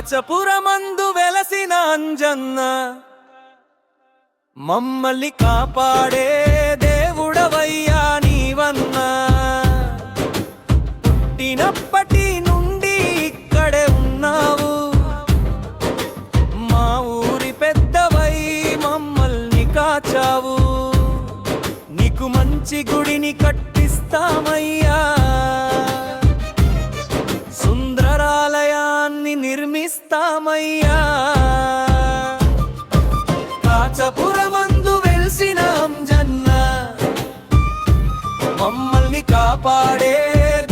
కాచపురమందు వెలసిన అంజన్న మమ్మల్ని కాపాడే దేవుడవయ్యా నీవన్నా పుట్టినప్పటి నుండి ఇక్కడే ఉన్నావు మా ఊరి పెద్దవై మమ్మల్ని కాచావు నీకు మంచి గుడిని కట్టిస్తామయ్యా సుందరాలయాన్ని నిర్మిస్తామయ్యా కాచపురమందు వెలిసిన అంజన్న మమ్మల్ని కాపాడే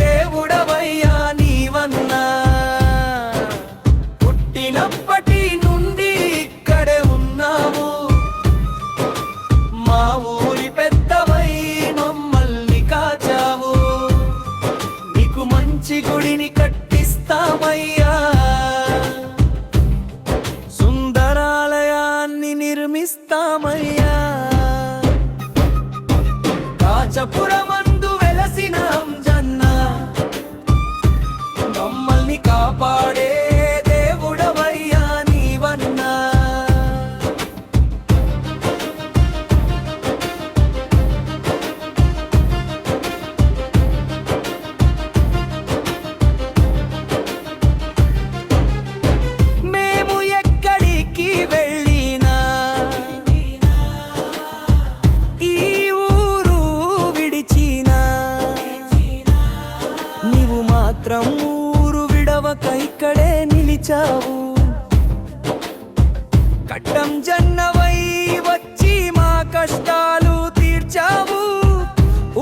దేవుడవయ్యా నీవన్నా పుట్టినప్పటి నుండి ఇక్కడే ఉన్నావు మా ఊరి పెద్దవై మమ్మల్ని కాచావు నీకు మంచి గుడిని కట్టిస్తామయ్యా సుందరాలయాన్ని నిర్మిస్తామయ్యా కాచపురమందు వెలసిన అంజన్న మమ్మల్ని కాపాడే దేవుడవయ్యా నీవన్నా మేము ఎక్కడికి వెళ్ళినా ఈ ఊరు విడిచినా నీవు మాత్రం ఊరు విడవక ఇక్కడే నిలిచావు కట్టం జన్నవై వచ్చి మా కష్టాలు తీర్చావు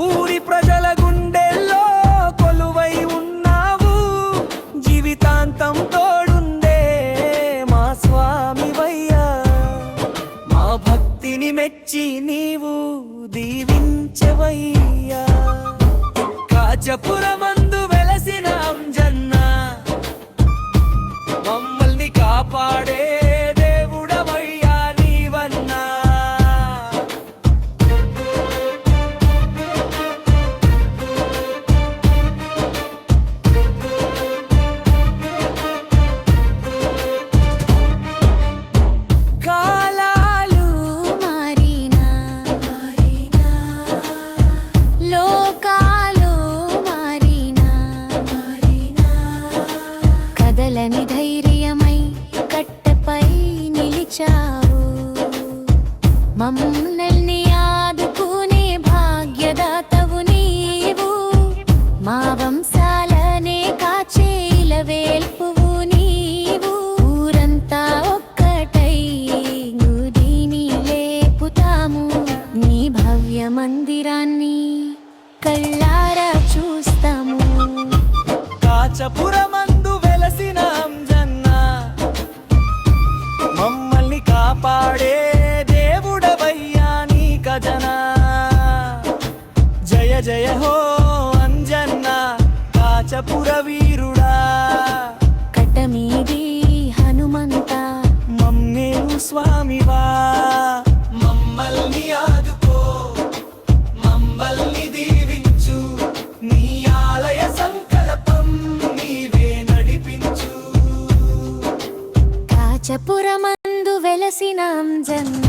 ఊరి ప్రజల గుండెల్లో కొలువై ఉన్నావు జీవితాంతం తోడుండే మా స్వామివయ్యా మా భక్తిని మెచ్చి నీవు దీవించవయ్యా కాచపురమందు వెలసిన అంజన్న మమ్మల్ని కాపాడే దేవుడవయ్యా నీవన్నా కాలాలు మారినా లోకాలు మారినా కదలని ధైర్యమై కట్టపై నిలిచావు మమ్మల్ని ఆదుకునే భాగ్యదాతవు నీవు మా వంశాలనే కాచే ఇలవేల్పువు నీవు ఊరంతా ఒక్కటై గుడిని లేపుతాము నీ భవ్య మందిరాన్ని కళ్ళారా చూస్తాము కాచపురమందు వెలసిన అంజన్న మమ్మల్ని కాపాడే దేవుడవయ్యా నీ ఖజనా జయ జయ హో అంజన్న కాచపుర వీరుడా కట్టమీది హనుమంత మమ్మేలు స్వామివా మమ్మల్ని ఆదుకో మమ్మల్ని దీవించు నీ ఆలయ సంకల్పం నీవే నడిపించు కాచపురమందు వెలసిన అంజన్న